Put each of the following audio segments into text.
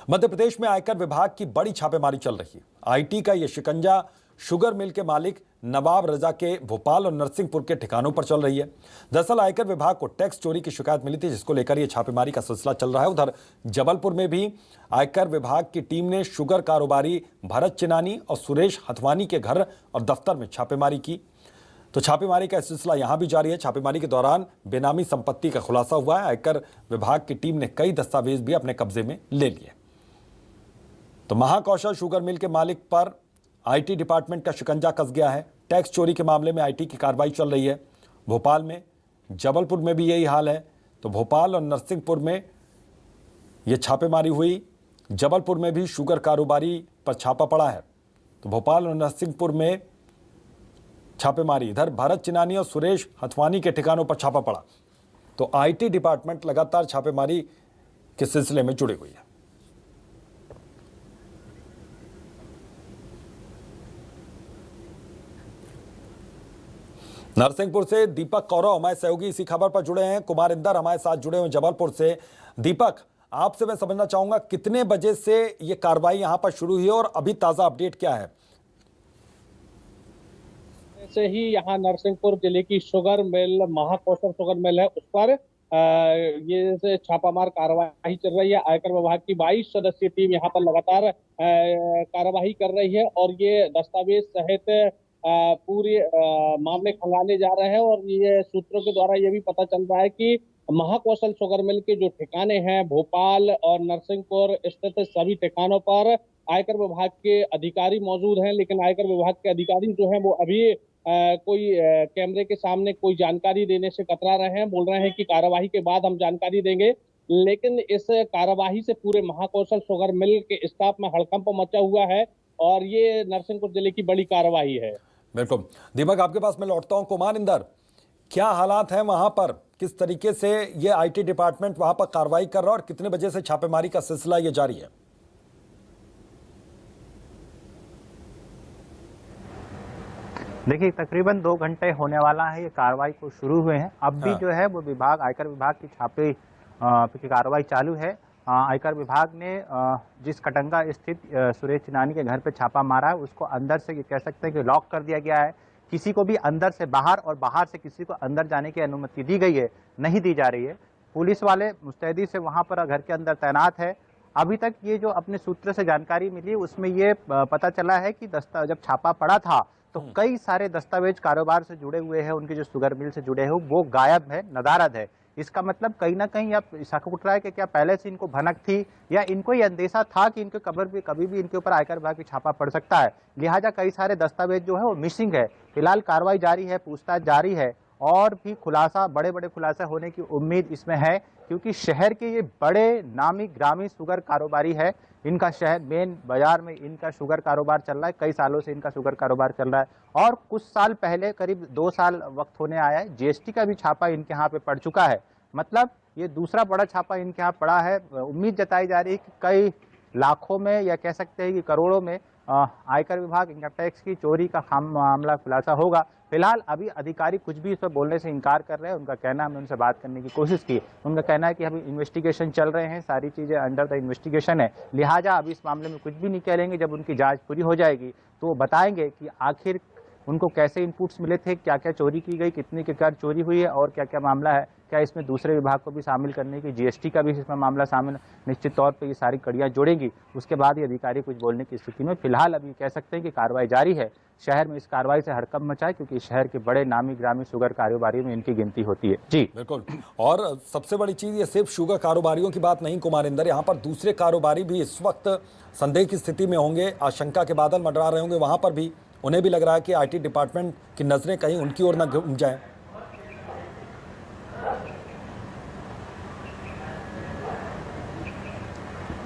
मध्य प्रदेश में आयकर विभाग की बड़ी छापेमारी चल रही है। आईटी का यह शिकंजा शुगर मिल के मालिक नवाब रजा के भोपाल और नरसिंहपुर के ठिकानों पर चल रही है। दरअसल आयकर विभाग को टैक्स चोरी की शिकायत मिली थी, जिसको लेकर यह छापेमारी का सिलसिला चल रहा है। उधर जबलपुर में भी आयकर विभाग की टीम ने शुगर कारोबारी भरत चिनानी और सुरेश हथवानी के घर और दफ्तर में छापेमारी की। तो छापेमारी का सिलसिला यहां भी जारी है। छापेमारी के दौरान बेनामी संपत्ति का खुलासा हुआ है। आयकर विभाग की टीम ने कई दस्तावेज भी अपने कब्जे में ले लिए। तो महाकौशल शुगर मिल के मालिक पर आईटी डिपार्टमेंट का शिकंजा कस गया है। टैक्स चोरी के मामले में आईटी की कार्रवाई चल रही है। भोपाल में, जबलपुर में भी यही हाल है। तो भोपाल और नरसिंहपुर में यह छापेमारी हुई। जबलपुर में भी शुगर कारोबारी पर छापा पड़ा है। तो भोपाल और नरसिंहपुर में छापेमारी। इधर भरत चिनानी और सुरेश हथवानी के ठिकानों पर छापा पड़ा। तो आईटी डिपार्टमेंट लगातार छापेमारी के सिलसिले में जुड़ी हुई है। नरसिंहपुर से दीपक कौरव हमारे सहयोगी इसी खबर पर जुड़े हैं। कुमार इंदर हमारे साथ जुड़े हुए जबलपुर से। दीपक, आपसे मैं समझना चाहूंगा कितने बजे से ये कार्रवाई यहां पर शुरू हुई और अभी ताजा अपडेट क्या है? से ही यहाँ नरसिंहपुर जिले की sugar mill, Mahakaushal sugar mill है, उस पर ये छापामार कार्रवाई चल रही है। आयकर विभाग की 22 सदस्यीय टीम यहाँ पर लगातार कार्रवाई कर रही है और ये दस्तावेज सहित पूरे मामले खंगाले जा रहे हैं। और ये सूत्रों के द्वारा ये भी पता चल रहा है कि महाकौशल शुगर मिल के जो ठिकाने हैं भोपाल और नरसिंहपुर स्थित सभी ठिकानों पर आयकर विभाग के अधिकारी मौजूद हैं, लेकिन आयकर विभाग के अधिकारी जो हैं वो अभी कोई कैमरे के सामने कोई जानकारी देने से कतरा रहे हैं। बोल रहे हैं कि कार्यवाही के बाद हम जानकारी देंगे, लेकिन इस कार्यवाही से पूरे महाकौशल शुगर मिल के स्टाफ में हड़कंप मचा हुआ है और ये नरसिंहपुर जिले की बड़ी कार्यवाही है। बिल्कुल दीपक, आपके पास मैं लौटता हूं। कुमार इंदर, क्या हालात हैं वहां पर? किस तरीके से ये आईटी डिपार्टमेंट वहां पर कार्रवाई कर रहा है और कितने बजे से छापेमारी का सिलसिला ये जारी है? देखिए, तकरीबन 2 घंटे होने वाला है ये कार्रवाई को शुरू हुए हैं। अब भी जो है वो विभाग, आयकर विभाग की छापे की कार्रवाई चालू है। आयकर विभाग ने जिस कटंगा स्थित सुरेश चिनानी के घर पे छापा मारा है, उसको अंदर से ये कह सकते हैं कि लॉक कर दिया गया है। किसी को भी अंदर से बाहर और बाहर से किसी को अंदर जाने की अनुमति दी गई है, नहीं दी जा रही है। पुलिस वाले मुस्तैदी से वहाँ पर घर के अंदर तैनात है। अभी तक ये जो अपने सूत्र से जानकारी मिली उसमें ये पता चला है कि जब छापा पड़ा था तो कई सारे दस्तावेज कारोबार से जुड़े हुए हैं, उनके जो शुगर मिल से जुड़े हैं वो गायब है, नदारद है। इसका मतलब कहीं ना कहीं अब शक उठ रहा है कि क्या पहले से इनको भनक थी या इनको ये अंदेशा था कि इनके कभी भी इनके ऊपर आयकर विभाग की छापा पड़ सकता है। लिहाजा कई सारे दस्तावेज जो है वो मिसिंग है। फिलहाल कार्रवाई जारी है, पूछताछ जारी है और भी खुलासा, बड़े बड़े खुलासा होने की उम्मीद इसमें है, क्योंकि शहर के ये बड़े नामी ग्रामी शुगर कारोबारी है। इनका शहर मेन बाजार में इनका शुगर कारोबार चल रहा है, कई सालों से इनका शुगर कारोबार चल रहा है। और कुछ साल पहले, करीब 2 साल वक्त होने आया है, जीएसटी का भी छापा इनके यहाँ पे पड़ चुका है। मतलब ये दूसरा बड़ा छापा इनके यहाँ पड़ा है। उम्मीद जताई जा रही है कि कई लाखों में या कह सकते हैं कि करोड़ों में आयकर विभाग इनकम टैक्स की चोरी का मामला खुलासा होगा। फिलहाल अभी अधिकारी कुछ भी इस पर बोलने से इनकार कर रहे हैं। उनका कहना, हमने उनसे बात करने की कोशिश की, उनका कहना है कि अभी इन्वेस्टिगेशन चल रहे हैं, सारी चीज़ें अंडर द इन्वेस्टिगेशन है, लिहाजा अभी इस मामले में कुछ भी नहीं कह लेंगे। जब उनकी जांच पूरी हो जाएगी तो वो बताएंगे कि आखिर उनको कैसे इनपुट्स मिले थे, क्या क्या चोरी की गई, कितनी की कार चोरी हुई है और क्या क्या मामला है, क्या इसमें दूसरे विभाग को भी शामिल करने की, जीएसटी का भी इसमें मामला शामिल। निश्चित तौर पे ये सारी कड़ियाँ जोड़ेंगी, उसके बाद ये अधिकारी कुछ बोलने की स्थिति में। फिलहाल अभी कह सकते हैं कि कार्रवाई जारी है। शहर में इस कार्रवाई से हड़कंप मचा है, क्योंकि शहर के बड़े नामी ग्रामी शुगर कारोबारियों में इनकी गिनती होती है। जी बिल्कुल। और सबसे बड़ी चीज, ये सिर्फ शुगर कारोबारियों की बात नहीं कुमार इंदर, यहाँ पर दूसरे कारोबारी भी इस वक्त संदेह की स्थिति में होंगे, आशंका के बादल मंडरा रहे होंगे। वहां पर भी उन्हें भी लग रहा है कि आईटी डिपार्टमेंट की नजरें कहीं उनकी ओर न घूम जाएं।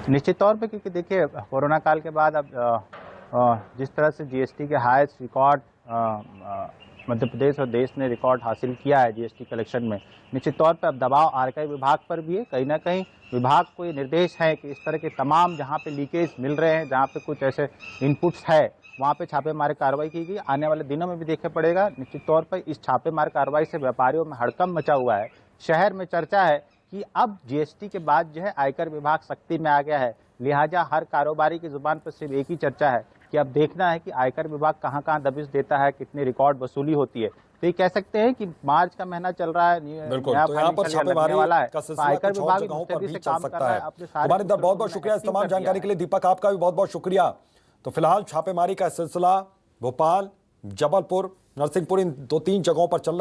निश्चित तौर पे, क्योंकि देखिए कोरोना काल के बाद अब जिस तरह से जीएसटी के हाईएस्ट रिकॉर्ड मध्य प्रदेश और देश ने रिकॉर्ड हासिल किया है जीएसटी कलेक्शन में, निश्चित तौर पे अब दबाव आयकर विभाग पर भी है। कहीं ना कहीं विभाग को ये निर्देश है कि इस तरह के तमाम जहाँ पे लीकेज मिल रहे हैं, जहाँ पे कुछ ऐसे इनपुट्स है, वहाँ पे छापेमारी कार्रवाई की गई। आने वाले दिनों में भी देखना पड़ेगा। निश्चित तौर पर इस छापेमार कार्रवाई से व्यापारियों में हड़कंप मचा हुआ है। शहर में चर्चा है कि अब जीएसटी के बाद जो है आयकर विभाग सख्ती में आ गया है। लिहाजा हर कारोबारी की जुबान पर सिर्फ एक ही चर्चा है कि अब देखना है कि आयकर विभाग कहाँ कहाँ दबिश देता है, कितनी रिकॉर्ड वसूली होती है। तो ये कह सकते हैं कि मार्च का महीना चल रहा है, बिल्कुल, नया तो यहाँ पर फाइनेंशियल ईयर लगने छापेमारी वाला है, का तो सिलसिला आयकर कुछ और विभाग भी जगहों पर मुस्तैदी भी से चल काम कर सकता रहा है। है। अपने सारे हमारे इधर बहुत बहुत सूत्रों को शुक्रिया इस एक्टिव तमाम कर दिया जानकारी है। के लिए। दीपक, आपका भी बहुत बहुत शुक्रिया। तो फिलहाल छापेमारी का सिलसिला भोपाल, जबलपुर, नरसिंहपुर, इन 2-3 जगहों पर चल रहा है।